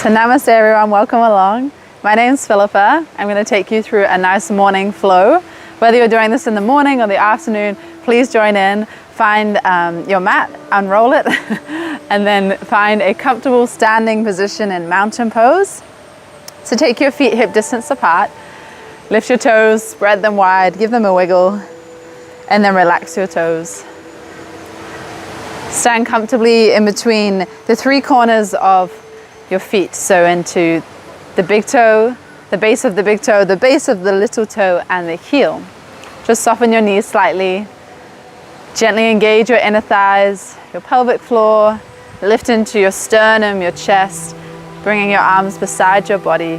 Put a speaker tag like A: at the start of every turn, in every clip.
A: So namaste everyone, welcome along. My name's Philippa. I'm going to take you through a nice morning flow. Whether you're doing this in the morning or the afternoon, please join in. Find your mat, unroll it, and then find a comfortable standing position in mountain pose. So take your feet hip distance apart, lift your toes, spread them wide, give them a wiggle, and then relax your toes. Stand comfortably in between the three corners of your feet, so into the big toe, the base of the big toe, the base of the little toe, and the heel. Just soften your knees slightly. Gently engage your inner thighs, your pelvic floor. Lift into your sternum, your chest, bringing your arms beside your body.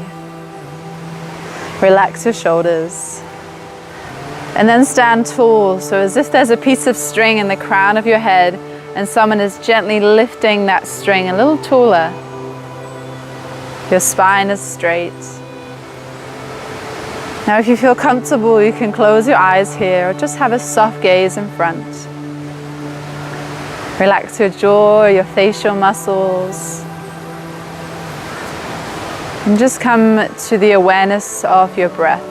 A: Relax your shoulders. And then stand tall, so as if there's a piece of string in the crown of your head and someone is gently lifting that string a little taller. Your spine is straight. Now if you feel comfortable, you can close your eyes here or just have a soft gaze in front. Relax your jaw, your facial muscles. And just come to the awareness of your breath.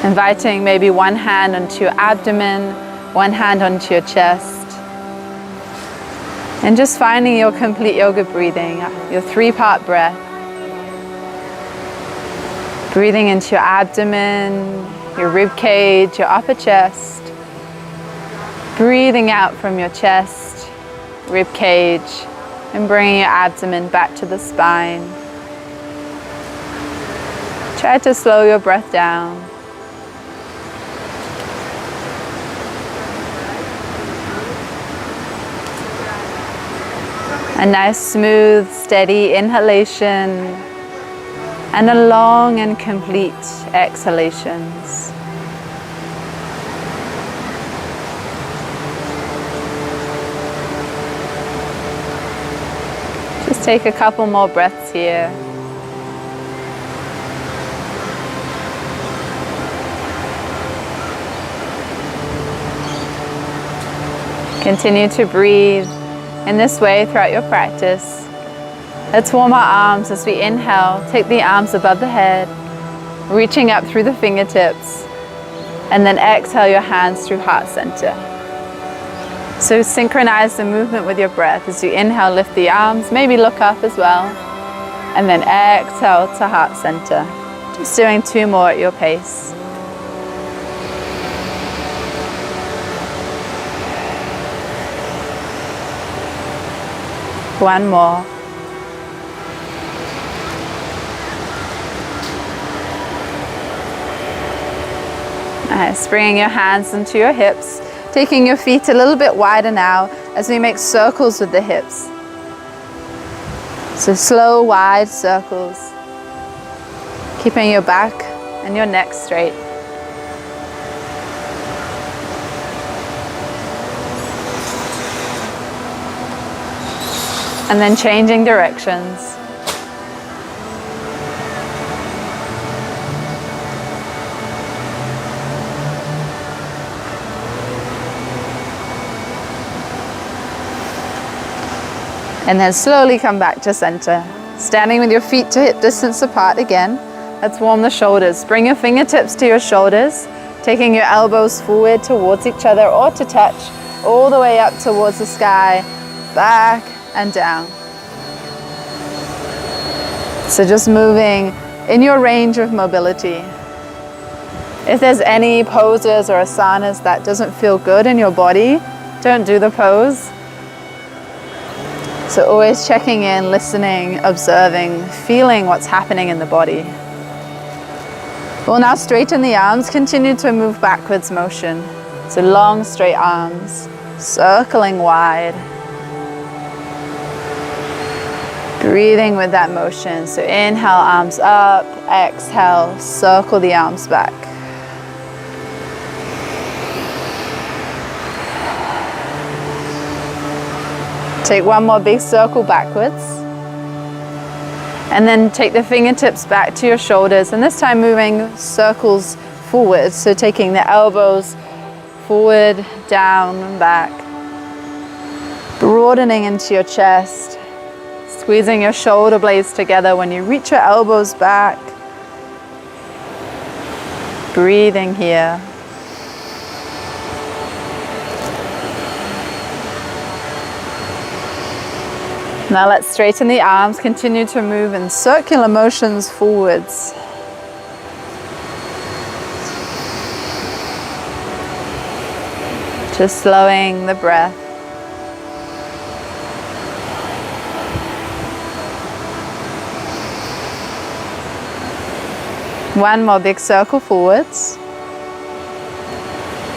A: Inviting maybe one hand onto your abdomen, one hand onto your chest. And just finding your complete yoga breathing, your three-part breath. Breathing into your abdomen, your rib cage, your upper chest. Breathing out from your chest, rib cage, and bringing your abdomen back to the spine. Try to slow your breath down. A nice, smooth, steady inhalation and a long and complete exhalations. Just take a couple more breaths here. Continue to breathe in this way throughout your practice. Let's warm our arms as we inhale. Take the arms above the head, reaching up through the fingertips, and then exhale your hands through heart center. So synchronize the movement with your breath. As you inhale, lift the arms, maybe look up as well, and then exhale to heart center. Just doing two more at your pace. One more. Nice. Bringing your hands into your hips, taking your feet a little bit wider now as we make circles with the hips. So slow, wide circles. Keeping your back and your neck straight. And then changing directions. And then slowly come back to center. Standing with your feet to hip distance apart again. Let's warm the shoulders. Bring your fingertips to your shoulders, taking your elbows forward towards each other or to touch all the way up towards the sky, back and down. So just moving in your range of mobility. If there's any poses or asanas that doesn't feel good in your body, don't do the pose. So always checking in, listening, observing, feeling what's happening in the body. We'll now straighten the arms, continue to move backwards motion. So long, straight arms, circling wide. Breathing with that motion. So inhale, arms up, exhale, circle the arms back. Take one more big circle backwards. And then take the fingertips back to your shoulders, and this time moving circles forward. So taking the elbows forward, down, and back. Broadening into your chest. Squeezing your shoulder blades together when you reach your elbows back. Breathing here. Now let's straighten the arms, continue to move in circular motions forwards. Just slowing the breath. One more big circle forwards.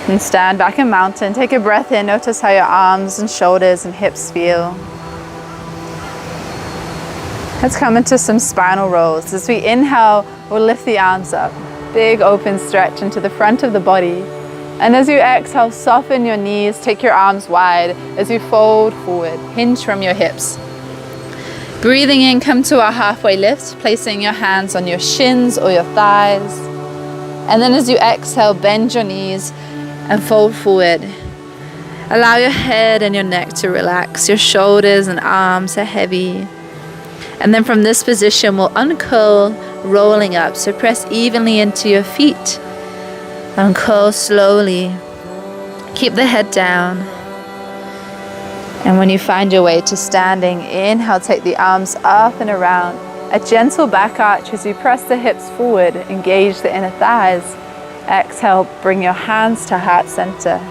A: And stand back in mountain. Take a breath in. Notice how your arms and shoulders and hips feel. Let's come into some spinal rolls. As we inhale, we'll lift the arms up. Big open stretch into the front of the body. And as you exhale, soften your knees. Take your arms wide as you fold forward. Hinge from your hips. Breathing in, come to a halfway lift, placing your hands on your shins or your thighs. And then as you exhale, bend your knees and fold forward. Allow your head and your neck to relax. Your shoulders and arms are heavy. And then from this position, we'll uncurl, rolling up. So press evenly into your feet. Uncurl slowly. Keep the head down. And when you find your way to standing, inhale, take the arms up and around. A gentle back arch as you press the hips forward, engage the inner thighs. Exhale, bring your hands to heart center.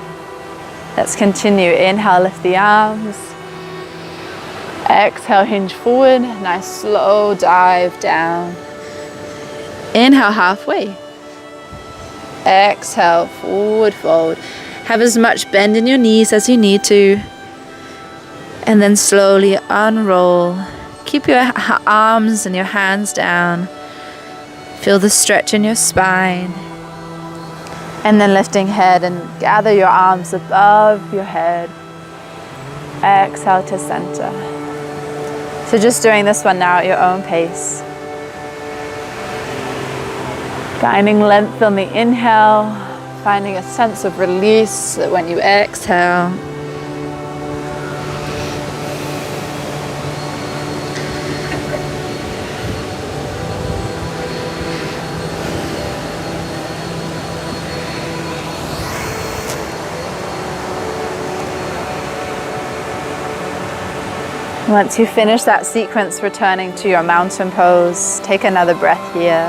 A: Let's continue. Inhale, lift the arms. Exhale, hinge forward. Nice slow dive down. Inhale, halfway. Exhale, forward fold. Have as much bend in your knees as you need to. And then slowly unroll. Keep your arms and your hands down. Feel the stretch in your spine. And then lifting head and gather your arms above your head. Exhale to center. So just doing this one now at your own pace. Finding length on the inhale. Finding a sense of release when you exhale. Once you finish that sequence, returning to your mountain pose, take another breath here.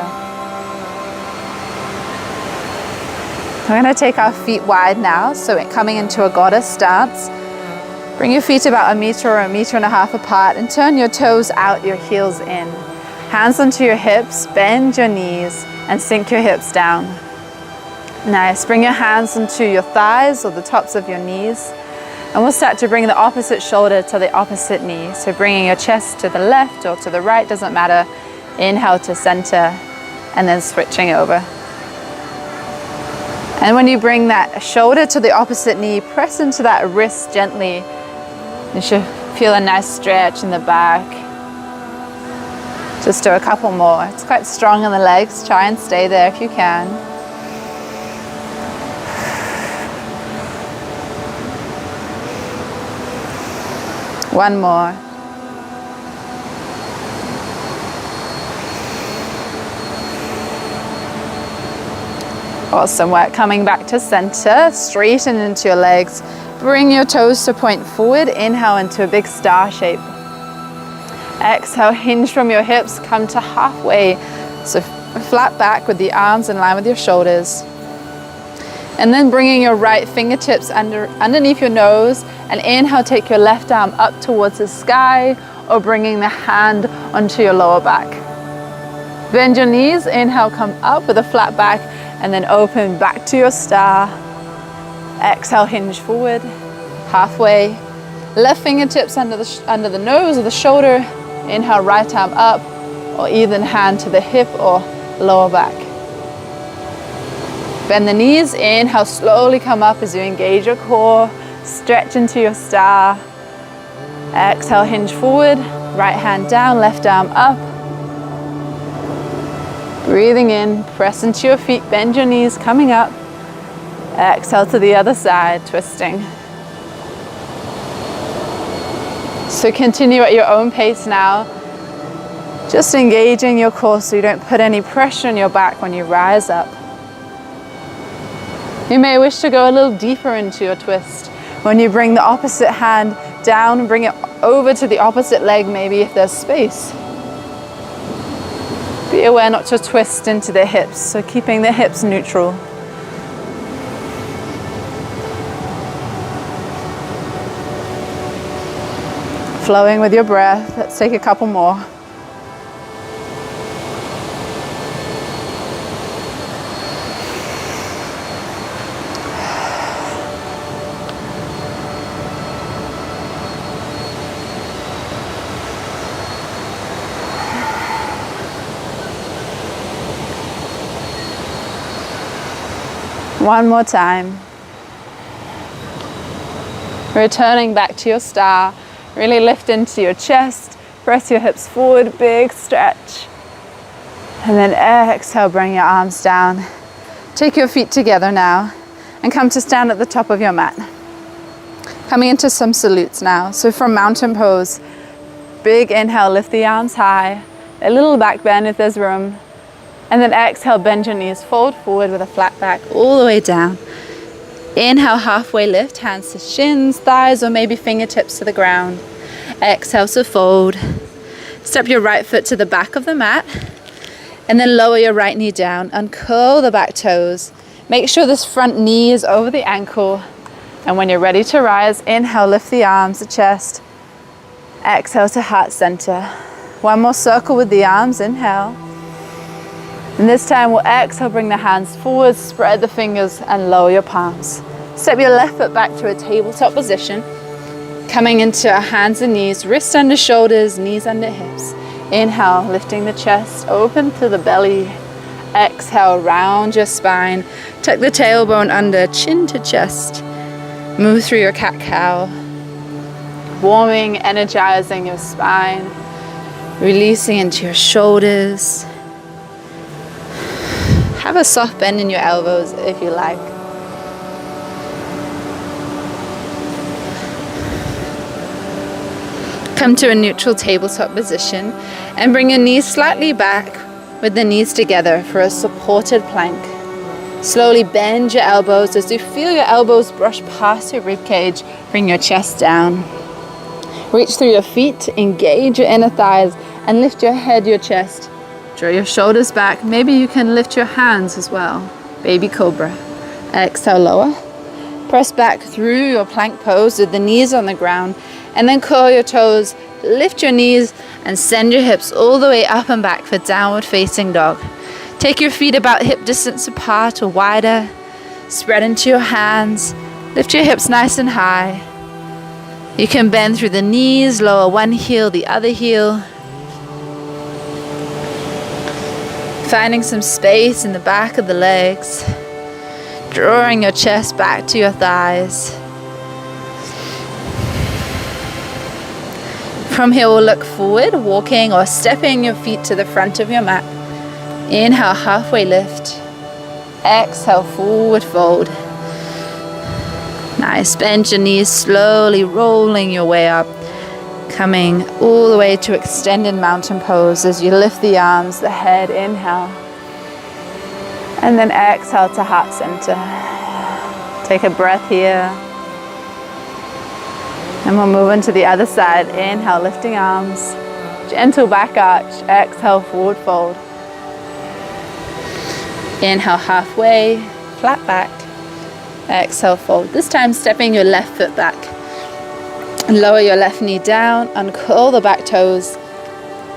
A: We're going to take our feet wide now, so coming into a goddess stance. Bring your feet about 1 meter or 1.5 meters apart and turn your toes out, your heels in. Hands onto your hips, bend your knees and sink your hips down. Nice. Bring your hands onto your thighs or the tops of your knees. And we'll start to bring the opposite shoulder to the opposite knee. So bringing your chest to the left or to the right, doesn't matter. Inhale to center and then switching over. And when you bring that shoulder to the opposite knee, press into that wrist gently. You should feel a nice stretch in the back. Just do a couple more. It's quite strong in the legs. Try and stay there if you can. One more. Awesome work. Coming back to center, straighten into your legs. Bring your toes to point forward. Inhale into a big star shape. Exhale, hinge from your hips, come to halfway. So flat back with the arms in line with your shoulders. And then bringing your right fingertips underneath your nose, and inhale, take your left arm up towards the sky, or bringing the hand onto your lower back. Bend your knees, inhale, come up with a flat back, and then open back to your star. Exhale, hinge forward, halfway. Left fingertips under the nose or the shoulder. Inhale, right arm up, or even hand to the hip or lower back. Bend the knees, inhale, slowly come up as you engage your core, stretch into your star. Exhale, hinge forward, right hand down, left arm up. Breathing in, press into your feet, bend your knees, coming up. Exhale to the other side, twisting. So continue at your own pace now. Just engaging your core so you don't put any pressure on your back when you rise up. You may wish to go a little deeper into your twist. When you bring the opposite hand down, bring it over to the opposite leg, maybe if there's space. Be aware not to twist into the hips, so keeping the hips neutral. Flowing with your breath. Let's take a couple more. One more time. Returning back to your star. Really lift into your chest. Press your hips forward, big stretch. And then exhale, bring your arms down. Take your feet together now and come to stand at the top of your mat. Coming into some salutes now. So from mountain pose, big inhale, lift the arms high. A little back bend if there's room. And then exhale, bend your knees, fold forward with a flat back all the way down. Inhale, halfway lift, hands to shins, thighs, or maybe fingertips to the ground. Exhale, so fold. Step your right foot to the back of the mat. And then lower your right knee down, uncurl the back toes. Make sure this front knee is over the ankle. And when you're ready to rise, inhale, lift the arms, the chest. Exhale to heart center. One more circle with the arms, inhale. And this time we'll exhale, bring the hands forward, spread the fingers and lower your palms. Step your left foot back to a tabletop position. Coming into hands and knees, wrists under shoulders, knees under hips. Inhale, lifting the chest, open to the belly. Exhale, round your spine. Tuck the tailbone under, chin to chest. Move through your cat-cow. Warming, energizing your spine. Releasing into your shoulders. Have a soft bend in your elbows if you like. Come to a neutral tabletop position and bring your knees slightly back with the knees together for a supported plank. Slowly bend your elbows as you feel your elbows brush past your ribcage. Bring your chest down. Reach through your feet, engage your inner thighs, and lift your head, your chest. Draw your shoulders back. Maybe you can lift your hands as well. Baby cobra. Exhale, lower. Press back through your plank pose with the knees on the ground. And then curl your toes. Lift your knees and send your hips all the way up and back for downward facing dog. Take your feet about hip distance apart or wider. Spread into your hands. Lift your hips nice and high. You can bend through the knees, lower one heel, the other heel. Finding some space in the back of the legs. Drawing your chest back to your thighs. From here we'll look forward, walking or stepping your feet to the front of your mat. Inhale, halfway lift. Exhale, forward fold. Nice, bend your knees, slowly rolling your way up. Coming all the way to extended mountain pose as you lift the arms, the head, inhale. And then exhale to heart center. Take a breath here. And we'll move into the other side. Inhale, lifting arms. Gentle back arch. Exhale, forward fold. Inhale, halfway, flat back. Exhale, fold. This time stepping your left foot back. Lower your left knee down, uncurl the back toes.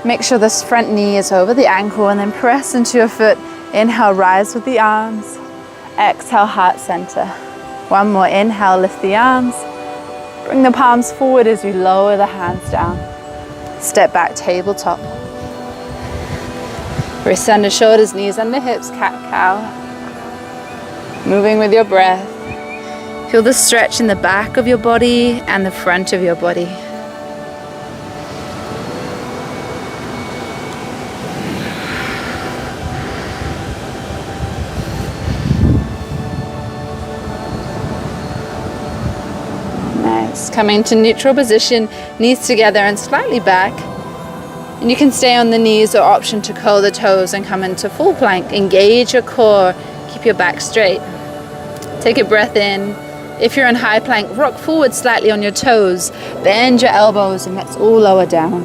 A: Make sure this front knee is over the ankle and then press into your foot. Inhale, rise with the arms. Exhale, heart center. One more inhale, lift the arms. Bring the palms forward as you lower the hands down. Step back, tabletop. Wrists under shoulders, knees under hips, cat-cow. Moving with your breath. Feel the stretch in the back of your body and the front of your body. Nice. Nice. Coming to neutral position, knees together and slightly back. And you can stay on the knees or option to curl the toes and come into full plank. Engage your core, keep your back straight. Take a breath in. If you're in high plank, rock forward slightly on your toes. Bend your elbows and let's all lower down.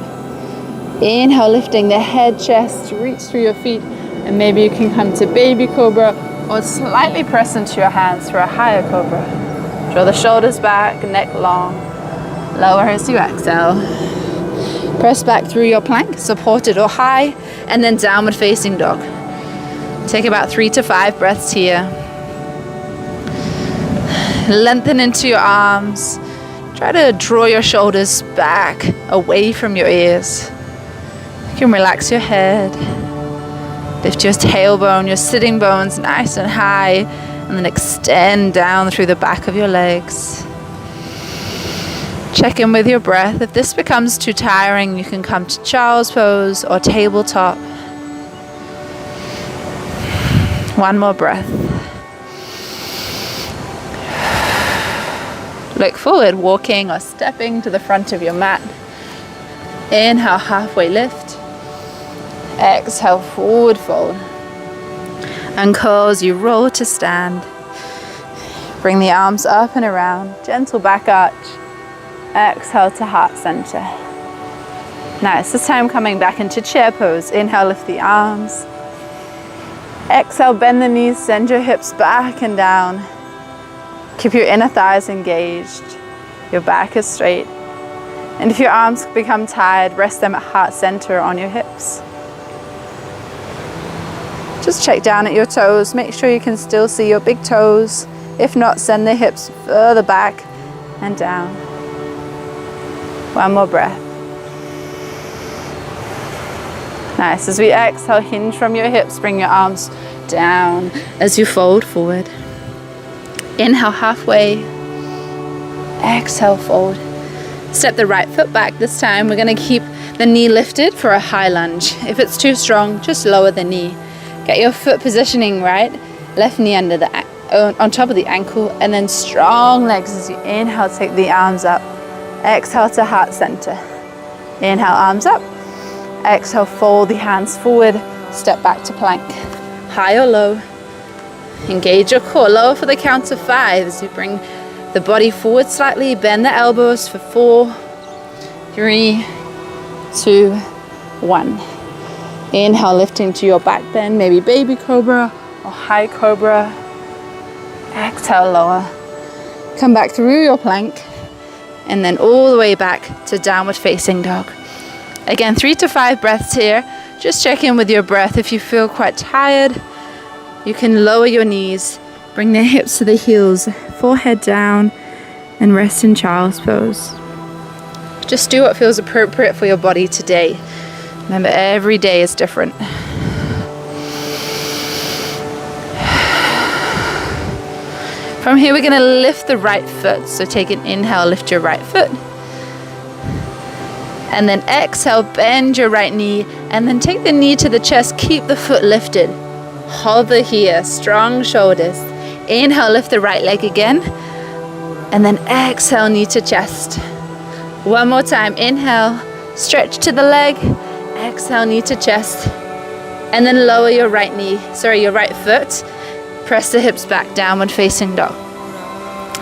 A: Inhale, lifting the head, chest, reach through your feet. And maybe you can come to baby cobra or slightly press into your hands for a higher cobra. Draw the shoulders back, neck long. Lower as you exhale. Press back through your plank, supported or high, and then downward facing dog. Take about 3 to 5 breaths here. Lengthen into your arms. Try to draw your shoulders back, away from your ears. You can relax your head. Lift your tailbone, your sitting bones nice and high, and then extend down through the back of your legs. Check in with your breath. If this becomes too tiring, you can come to child's pose or tabletop. One more breath. Look forward, walking or stepping to the front of your mat. Inhale, halfway lift. Exhale, forward fold. Uncurl as you roll to stand. Bring the arms up and around. Gentle back arch. Exhale to heart center. Nice. This time coming back into chair pose. Inhale, lift the arms. Exhale, bend the knees, send your hips back and down. Keep your inner thighs engaged. Your back is straight. And if your arms become tired, rest them at heart center on your hips. Just check down at your toes. Make sure you can still see your big toes. If not, send the hips further back and down. One more breath. Nice. As we exhale, hinge from your hips, bring your arms down as you fold forward. Inhale, halfway. Exhale, fold. Step the right foot back this time. We're going to keep the knee lifted for a high lunge. If it's too strong, just lower the knee. Get your foot positioning right. Left knee under the on top of the ankle, and then strong legs as you inhale, take the arms up. Exhale to heart center. Inhale, arms up. Exhale, fold the hands forward. Step back to plank. High or low. Engage your core. Lower for the count of 5 as you bring the body forward slightly. Bend the elbows for 4, 3, 2, 1. Inhale, lifting to your back bend. Maybe baby cobra or high cobra. Exhale, lower. Come back through your plank. And then all the way back to downward facing dog. Again, 3 to 5 breaths here. Just check in with your breath. If you feel quite tired, you can lower your knees, bring the hips to the heels, forehead down, and rest in child's pose. Just do what feels appropriate for your body today. Remember, every day is different. From here, we're going to lift the right foot. So take an inhale, lift your right foot. And then exhale, bend your right knee. And then take the knee to the chest. Keep the foot lifted. Hover here, strong shoulders. Inhale, lift the right leg again. And then exhale, knee to chest. One more time. Inhale, stretch to the leg. Exhale, knee to chest. And then lower your right foot. Press the hips back, downward facing dog.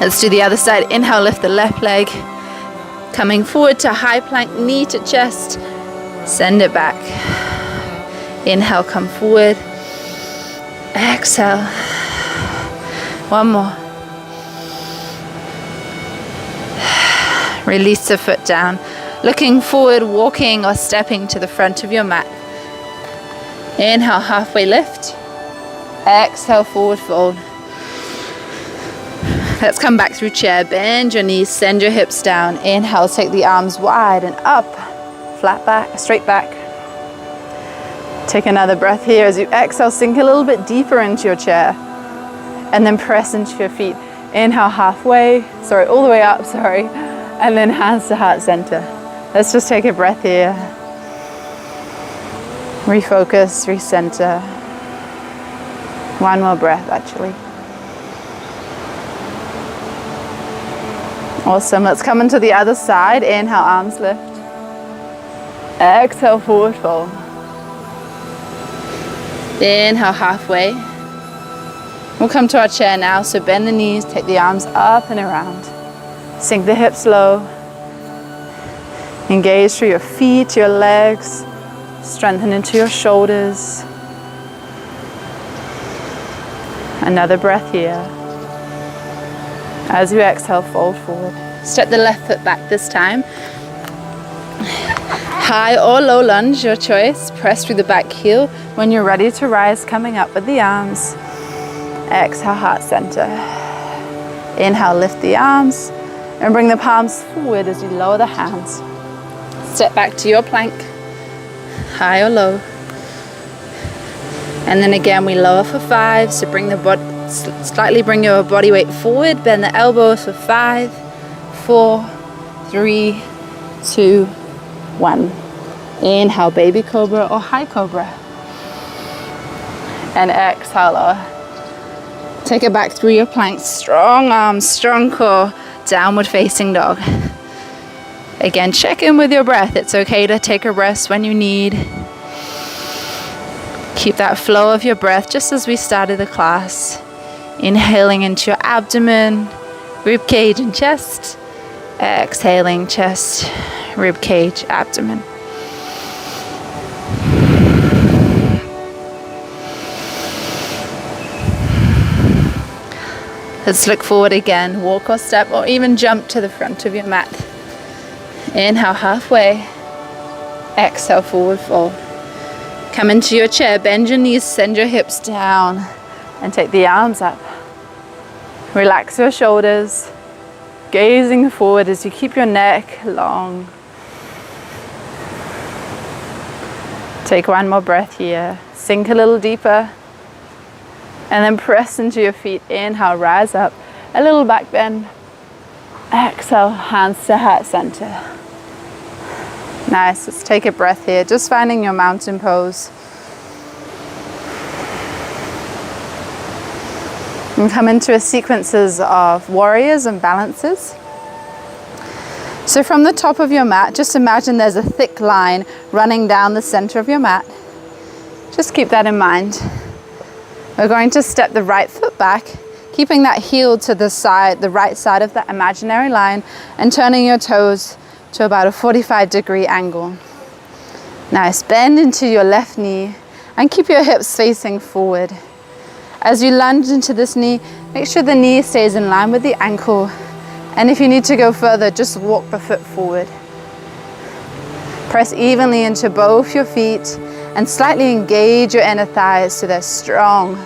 A: Let's do the other side. Inhale, lift the left leg. Coming forward to high plank, knee to chest. Send it back. Inhale, come forward. Exhale. One more. Release the foot down. Looking forward, walking or stepping to the front of your mat. Inhale, halfway lift. Exhale, forward fold. Let's come back through chair. Bend your knees, send your hips down. Inhale, take the arms wide and up. Flat back, straight back. Take another breath here. As you exhale, sink a little bit deeper into your chair. And then press into your feet. Inhale, halfway. All the way up, And then hands to heart center. Let's just take a breath here. Refocus, recenter. One more breath, actually. Awesome. Let's come into the other side. Inhale, arms lift. Exhale, forward fold. Inhale, halfway. We'll come to our chair now, so bend the knees, take the arms up and around. Sink the hips low. Engage through your feet, your legs. Strengthen into your shoulders. Another breath here. As you exhale, fold forward. Step the left foot back this time. High or low lunge, your choice. Press through the back heel. When you're ready to rise, coming up with the arms. Exhale, heart center. Inhale, lift the arms and bring the palms forward as you lower the hands. Step back to your plank, high or low. And then again, we lower for 5. So bring the body, slightly bring your body weight forward. Bend the elbows for 5, 4, 3, 2, 1. Inhale, baby cobra or high cobra. And exhale, lower. Take it back through your plank. Strong arms, strong core. Downward facing dog. Again, check in with your breath. It's okay to take a rest when you need. Keep that flow of your breath just as we started the class. Inhaling into your abdomen, rib cage and chest. Exhaling, chest, rib cage, abdomen. Let's look forward again. Walk or step or even jump to the front of your mat. Inhale, halfway. Exhale, forward fold. Come into your chair, bend your knees, send your hips down, and take the arms up. Relax your shoulders, gazing forward as you keep your neck long. Take one more breath here. Sink a little deeper, and then press into your feet. Inhale, rise up, a little back bend. Exhale, hands to heart center. Nice, let's take a breath here, just finding your mountain pose. And come into a sequences of warriors and balances. So from the top of your mat, just imagine there's a thick line running down the center of your mat. Just keep that in mind. We're going to step the right foot back, keeping that heel to the side, the right side of that imaginary line, and turning your toes to about a 45-degree angle. Nice, bend into your left knee and keep your hips facing forward. As you lunge into this knee, make sure the knee stays in line with the ankle. And if you need to go further, just walk the foot forward. Press evenly into both your feet and slightly engage your inner thighs so they're strong.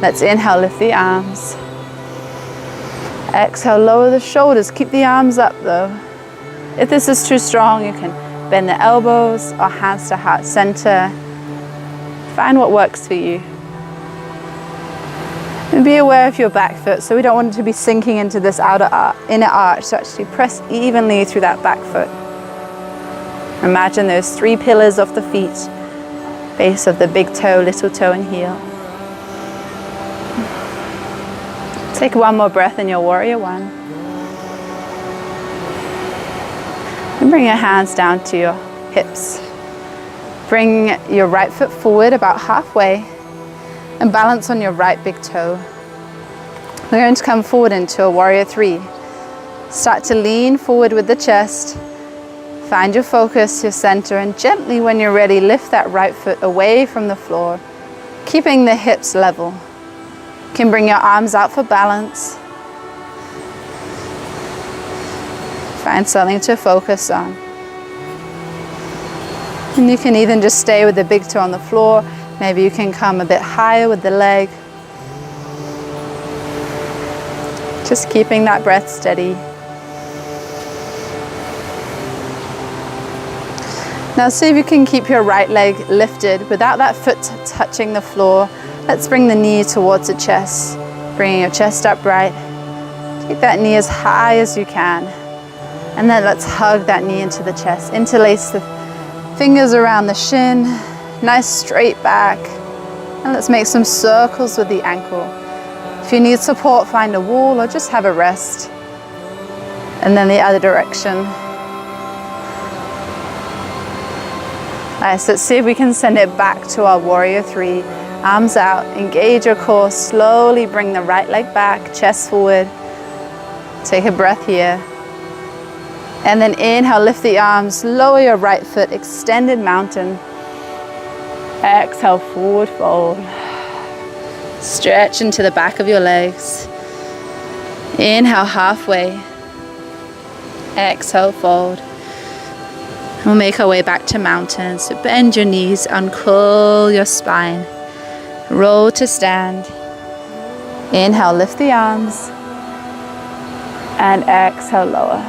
A: Let's inhale, lift the arms. Exhale, lower the shoulders. Keep the arms up though. If this is too strong, you can bend the elbows or hands to heart center. Find what works for you. And be aware of your back foot, so we don't want it to be sinking into this inner arch, so actually press evenly through that back foot. Imagine those 3 pillars of the feet, base of the big toe, little toe and heel. Take one more breath in your warrior one. And bring your hands down to your hips. Bring your right foot forward about halfway and balance on your right big toe. We're going to come forward into a warrior 3. Start to lean forward with the chest. Find your focus, your center, and gently when you're ready, lift that right foot away from the floor, keeping the hips level. You can bring your arms out for balance. Find something to focus on. And you can even just stay with the big toe on the floor. Maybe you can come a bit higher with the leg. Just keeping that breath steady. Now see if you can keep your right leg lifted without that foot touching the floor. Let's bring the knee towards the chest. Bringing your chest upright. Take that knee as high as you can. And then let's hug that knee into the chest. Interlace the fingers around the shin. Nice straight back. And let's make some circles with the ankle. If you need support, find a wall or just have a rest. And then the other direction. Nice, let's see if we can send it back to our warrior three. Arms out, engage your core, slowly bring the right leg back, chest forward. Take a breath here. And then inhale, lift the arms, lower your right foot, extended mountain. Exhale, forward fold. Stretch into the back of your legs. Inhale, halfway. Exhale, fold. We'll make our way back to mountain. So bend your knees, uncurl your spine. Roll to stand. Inhale, lift the arms. And exhale, lower.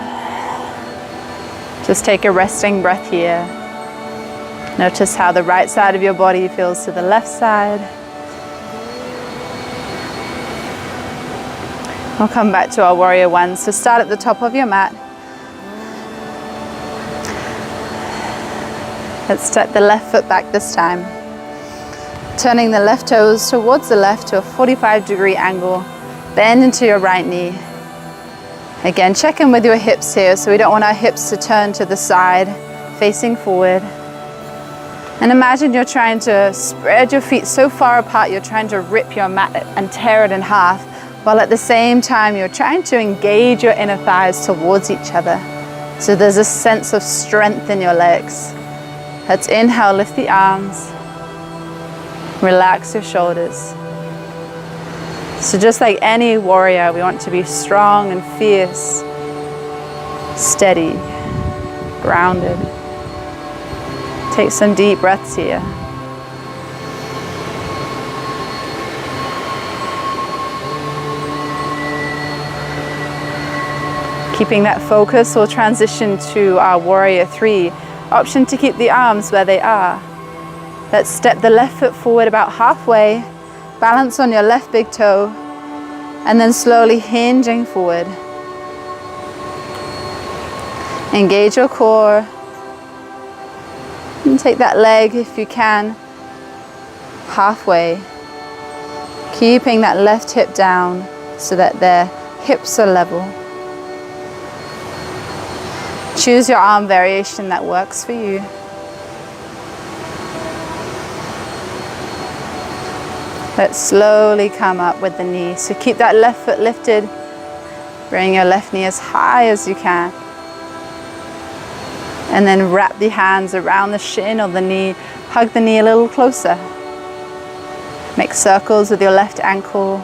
A: Just take a resting breath here. Notice how the right side of your body feels to the left side. We'll come back to our warrior one. So start at the top of your mat. Let's step the left foot back this time. Turning the left toes towards the left to a 45-degree angle. Bend into your right knee. Again, check in with your hips here, so we don't want our hips to turn to the side, facing forward. And imagine you're trying to spread your feet so far apart, you're trying to rip your mat and tear it in half, while at the same time you're trying to engage your inner thighs towards each other. So there's a sense of strength in your legs. Let's inhale, lift the arms. Relax your shoulders. So just like any warrior, we want to be strong and fierce, steady, grounded. Take some deep breaths here. Keeping that focus, we'll transition to our warrior three. Option to keep the arms where they are. Let's step the left foot forward about halfway, balance on your left big toe, and then slowly hinging forward. Engage your core, and take that leg, if you can, halfway, keeping that left hip down so that their hips are level. Choose your arm variation that works for you. Let's slowly come up with the knee. So keep that left foot lifted. Bring your left knee as high as you can. And then wrap the hands around the shin or the knee. Hug the knee a little closer. Make circles with your left ankle.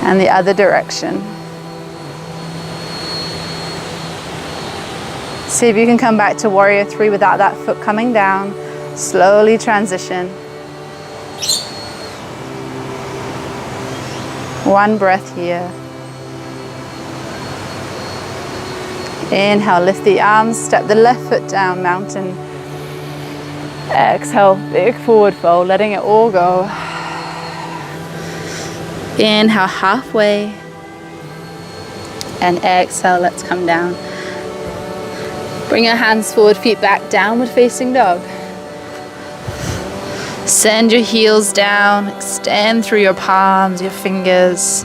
A: And the other direction. See if you can come back to warrior three without that foot coming down. Slowly transition. One breath here. Inhale, lift the arms, step the left foot down, mountain. Exhale, big forward fold, letting it all go. Inhale, halfway. And exhale, let's come down. Bring your hands forward, feet back, downward facing dog. Send your heels down, extend through your palms, your fingers.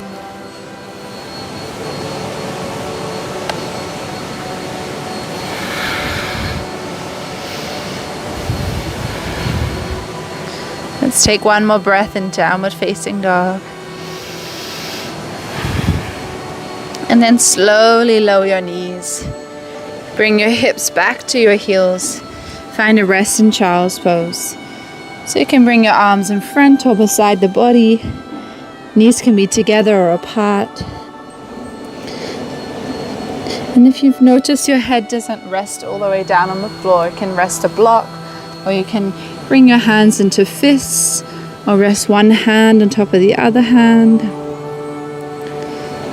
A: Let's take one more breath in downward facing dog. And then slowly lower your knees. Bring your hips back to your heels. Find a rest in child's pose. So you can bring your arms in front or beside the body. Knees can be together or apart. And if you've noticed your head doesn't rest all the way down on the floor, it can rest a block, or you can bring your hands into fists or rest one hand on top of the other hand.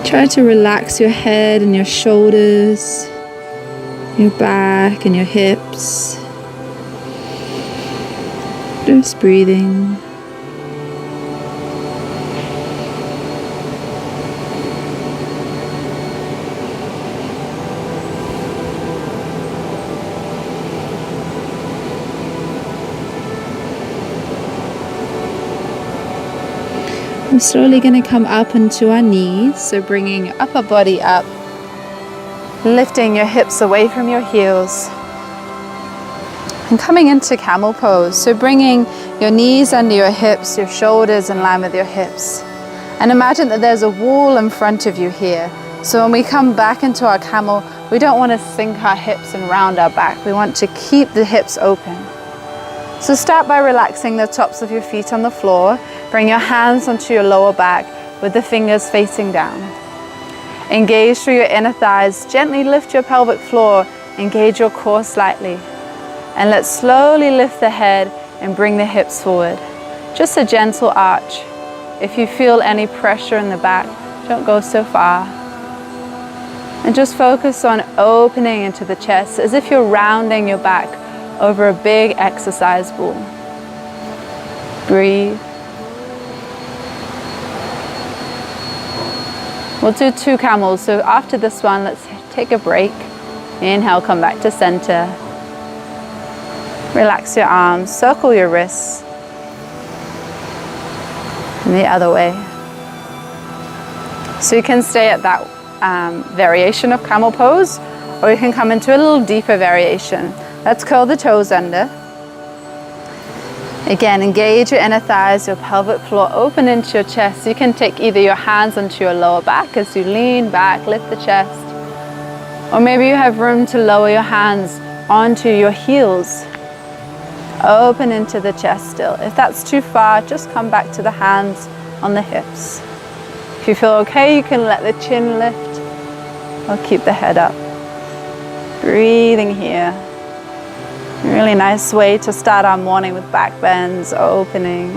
A: Try to relax your head and your shoulders, your back and your hips. Just breathing. slowly going to come up into our knees, so bringing your upper body up, lifting your hips away from your heels, and coming into camel pose, so bringing your knees under your hips, your shoulders in line with your hips. And imagine that there's a wall in front of you here. So when we come back into our camel, we don't want to sink our hips and round our back. We want to keep the hips open. So start by relaxing the tops of your feet on the floor. Bring your hands onto your lower back with the fingers facing down. Engage through your inner thighs. Gently lift your pelvic floor. Engage your core slightly. And let's slowly lift the head and bring the hips forward. Just a gentle arch. If you feel any pressure in the back, don't go so far. And just focus on opening into the chest as if you're rounding your back over a big exercise ball. Breathe. We'll do 2 camels. So after this one, let's take a break. Inhale, come back to center. Relax your arms, circle your wrists. And the other way. So you can stay at that variation of camel pose, or you can come into a little deeper variation. Let's curl the toes under. Again, engage your inner thighs, your pelvic floor open into your chest. You can take either your hands onto your lower back as you lean back, lift the chest. Or maybe you have room to lower your hands onto your heels. Open into the chest still. If that's too far, just come back to the hands on the hips. If you feel okay, you can let the chin lift or keep the head up. Breathing here. Really nice way to start our morning with back bends, opening.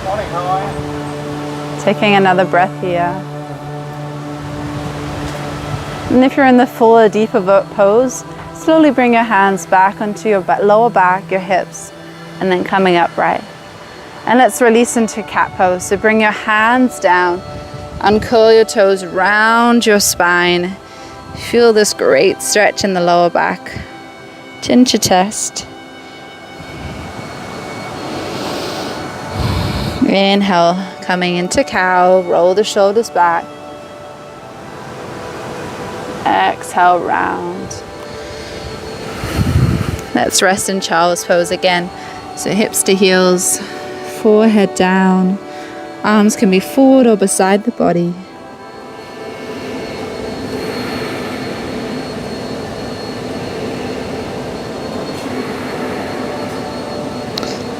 B: Morning, how are you?
A: Taking another breath here. And if you're in the fuller, deeper pose, slowly bring your hands back onto your lower back, your hips, and then coming upright. And let's release into cat pose. So bring your hands down, uncurl your toes, round your spine. Feel this great stretch in the lower back. Chin to chest. Inhale, coming into cow, roll the shoulders back. Exhale, round. Let's rest in child's pose again. So hips to heels, forehead down. Arms can be forward or beside the body.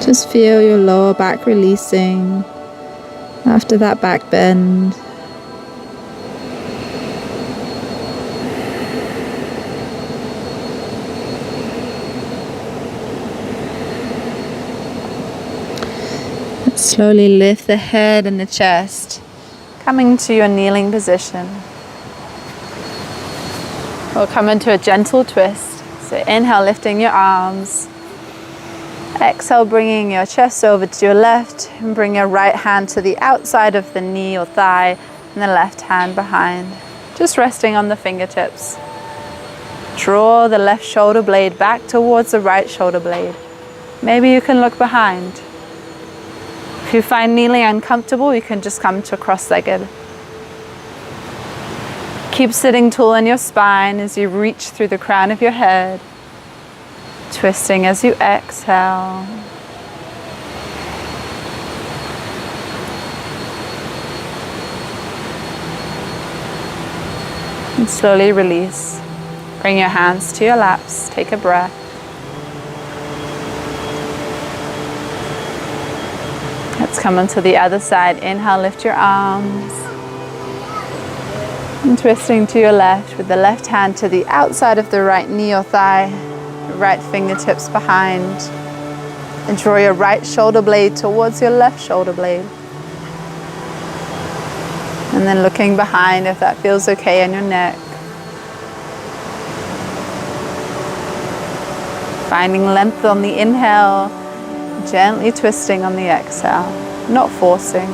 A: Just feel your lower back releasing after that back bend. Slowly lift the head and the chest, coming to your kneeling position. We'll come into a gentle twist. So inhale, lifting your arms. Exhale, bringing your chest over to your left, and bring your right hand to the outside of the knee or thigh, and the left hand behind. Just resting on the fingertips. Draw the left shoulder blade back towards the right shoulder blade. Maybe you can look behind. If you find kneeling uncomfortable, you can just come to cross-legged. Keep sitting tall in your spine as you reach through the crown of your head. Twisting as you exhale. And slowly release. Bring your hands to your laps. Take a breath. Let's come onto the other side. Inhale, lift your arms. And twisting to your left with the left hand to the outside of the right knee or thigh. Right fingertips behind, and draw your right shoulder blade towards your left shoulder blade. And then looking behind if that feels okay on your neck. Finding length on the inhale, gently twisting on the exhale, not forcing.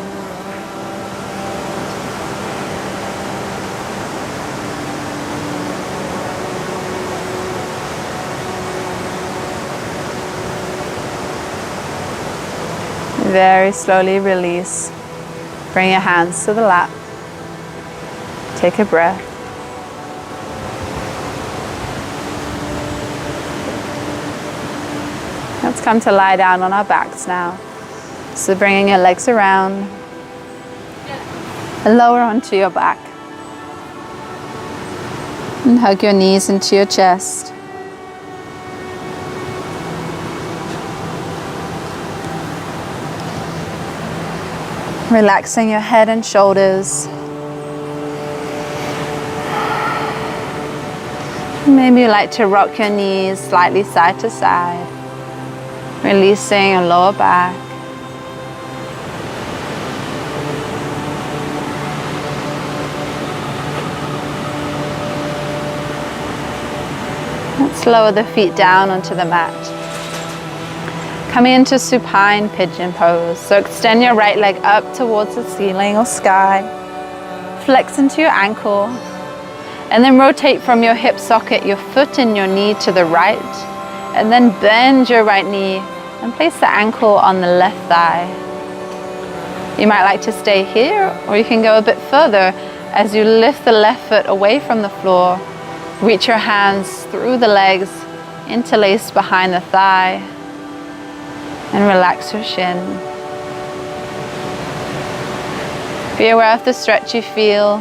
A: Very slowly release. Bring your hands to the lap. Take a breath. Let's come to lie down on our backs now. So bringing your legs around and lower onto your back. And hug your knees into your chest. Relaxing your head and shoulders. Maybe you like to rock your knees slightly side to side, releasing your lower back. Let's lower the feet down onto the mat. Coming into supine pigeon pose. So extend your right leg up towards the ceiling or sky. Flex into your ankle. And then rotate from your hip socket your foot and your knee to the right. And then bend your right knee and place the ankle on the left thigh. You might like to stay here, or you can go a bit further as you lift the left foot away from the floor. Reach your hands through the legs, interlaced behind the thigh. And relax your shin. Be aware of the stretch you feel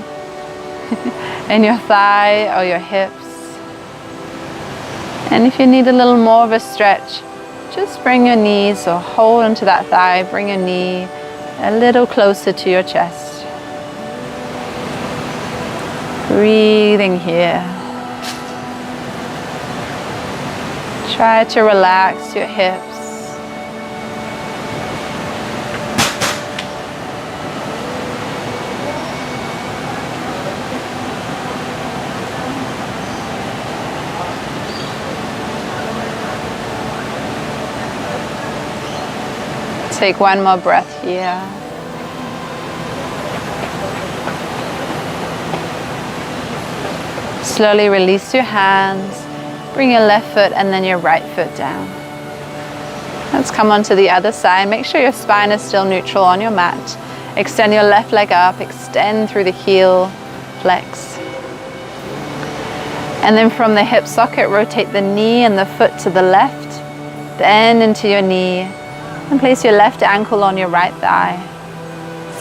A: in your thigh or your hips. And if you need a little more of a stretch, just bring your knees or hold onto that thigh, bring your knee a little closer to your chest. Breathing here. Try to relax your hips. Take one more breath here. Slowly release your hands. Bring your left foot and then your right foot down. Let's come onto the other side. Make sure your spine is still neutral on your mat. Extend your left leg up. Extend through the heel. Flex. And then from the hip socket, rotate the knee and the foot to the left. Bend into your knee. And place your left ankle on your right thigh.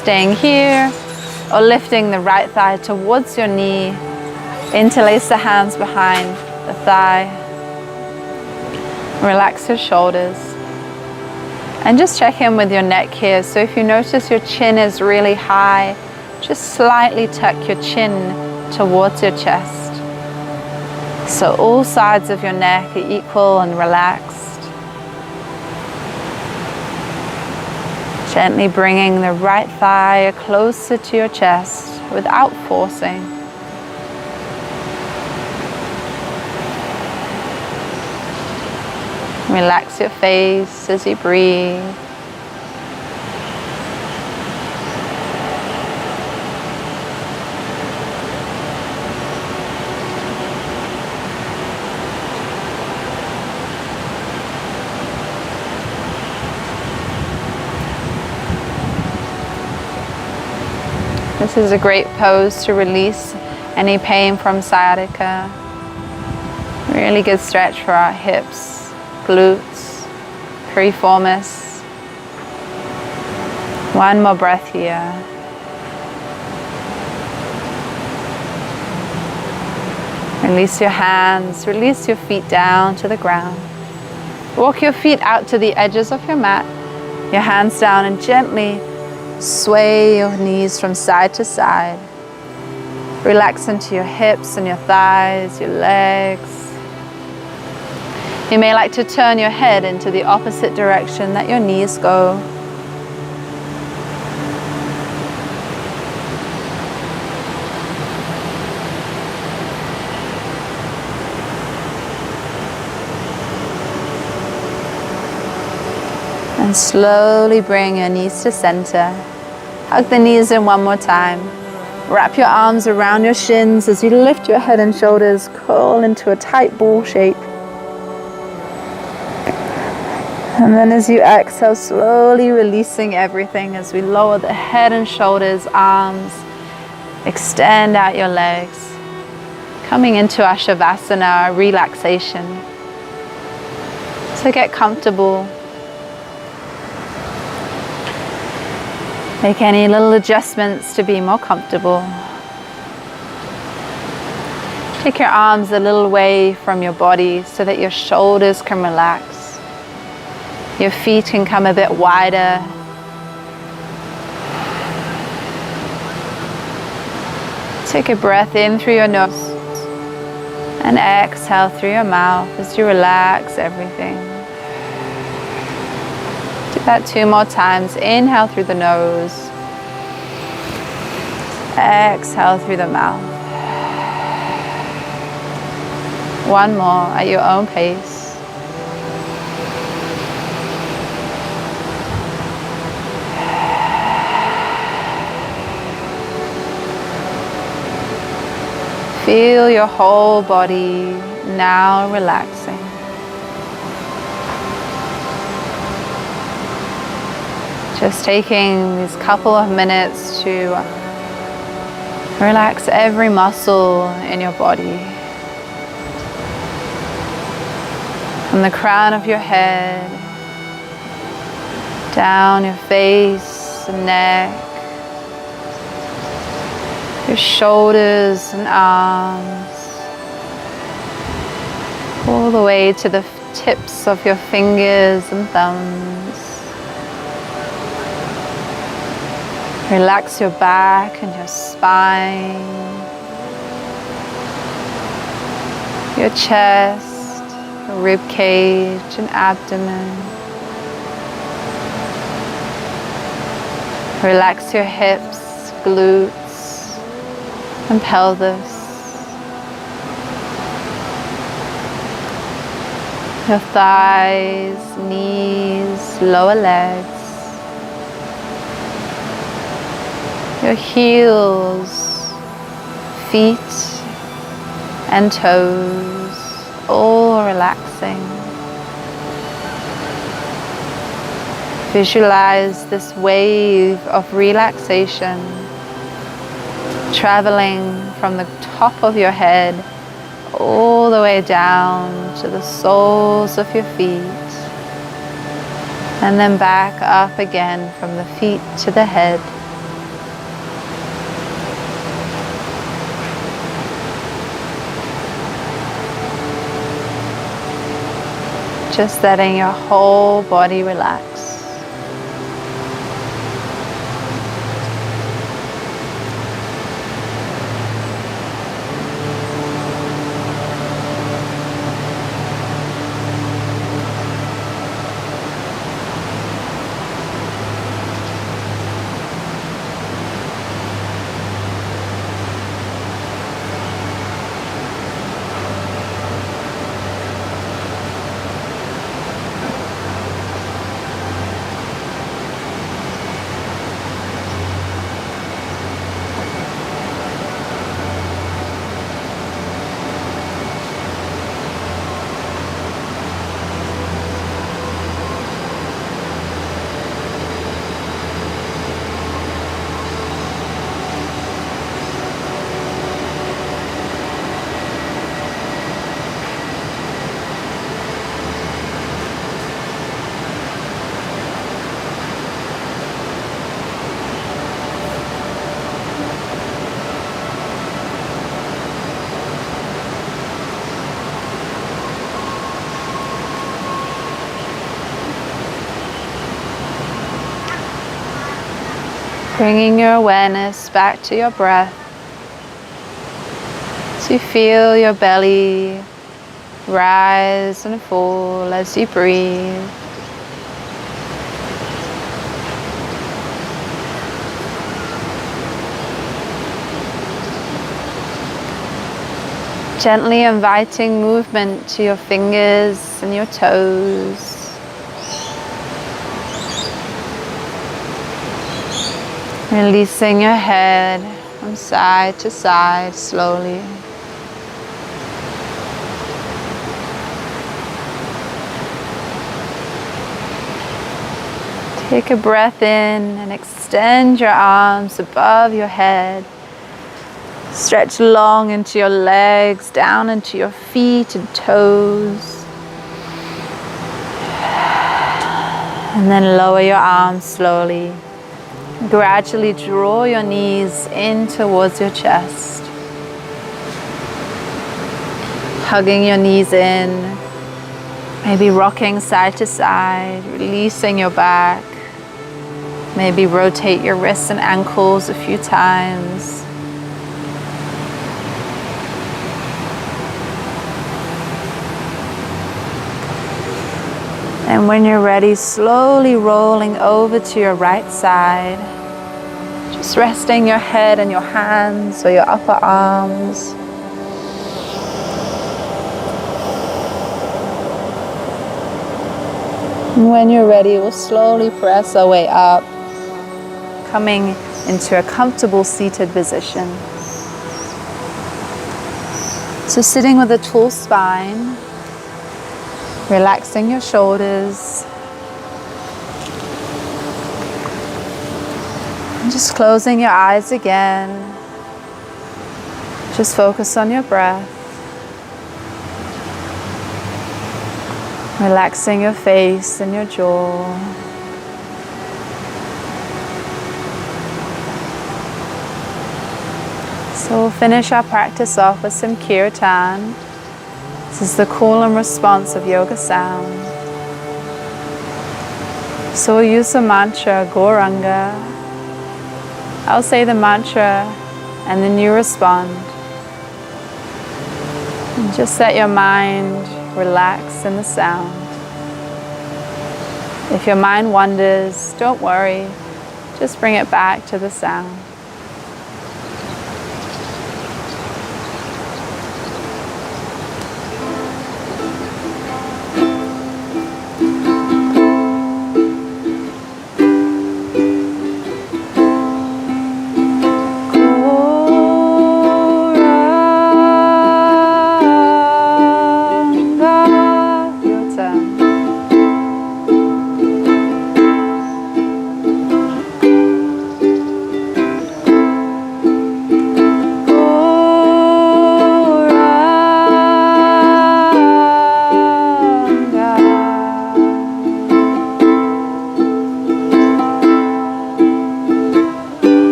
A: Staying here or lifting the right thigh towards your knee. Interlace the hands behind the thigh. Relax your shoulders. And just check in with your neck here. So if you notice your chin is really high, just slightly tuck your chin towards your chest. So all sides of your neck are equal and relaxed. Gently bringing the right thigh closer to your chest without forcing. Relax your face as you breathe. This is a great pose to release any pain from sciatica. Really good stretch for our hips, glutes, piriformis. One more breath here. Release your hands, release your feet down to the ground. Walk your feet out to the edges of your mat, your hands down, and gently sway your knees from side to side. Relax into your hips and your thighs, your legs. You may like to turn your head into the opposite direction that your knees go. And slowly bring your knees to center. Hug the knees in one more time. Wrap your arms around your shins as you lift your head and shoulders, curl into a tight ball shape. And then as you exhale, slowly releasing everything as we lower the head and shoulders, arms, extend out your legs. Coming into our Shavasana, our relaxation. So get comfortable. Make any little adjustments to be more comfortable. Take your arms a little away from your body so that your shoulders can relax. Your feet can come a bit wider. Take a breath in through your nose and exhale through your mouth as you relax everything. Do that 2 more times. Inhale through the nose. Exhale through the mouth. 1 more at your own pace. Feel your whole body now relaxing. Just taking these couple of minutes to relax every muscle in your body. From the crown of your head, down your face and neck, your shoulders and arms, all the way to the tips of your fingers and thumbs. Relax your back and your spine, your chest, your rib cage and abdomen. Relax your hips, glutes, and pelvis. Your thighs, knees, lower legs. Your heels, feet, and toes, all relaxing. Visualize this wave of relaxation traveling from the top of your head all the way down to the soles of your feet, and then back up again from the feet to the head. Just letting your whole body relax. Bringing your awareness back to your breath. So you feel your belly rise and fall as you breathe. Gently inviting movement to your fingers and your toes. Releasing your head from side to side slowly. Take a breath in and extend your arms above your head. Stretch long into your legs, down into your feet and toes. And then lower your arms slowly. Gradually draw your knees in towards your chest. Hugging your knees in. Maybe rocking side to side, releasing your back. Maybe rotate your wrists and ankles a few times. And when you're ready, slowly rolling over to your right side. Just resting your head and your hands or your upper arms. And when you're ready, we'll slowly press our way up, coming into a comfortable seated position. So sitting with a tall spine, relaxing your shoulders, and just closing your eyes again. Just focus on your breath. Relaxing your face and your jaw. So we'll finish our practice off with some kirtan. This is the call and response of yoga sound. So we'll use the mantra Gauranga. I'll say the mantra and then you respond. And just let your mind relax in the sound. If your mind wanders, don't worry. Just bring it back to the sound.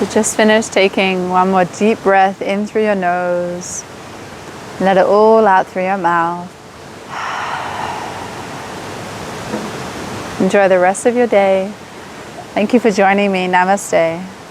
A: So just finish taking one more deep breath in through your nose. Let it all out through your mouth. Enjoy the rest of your day. Thank you for joining me. Namaste.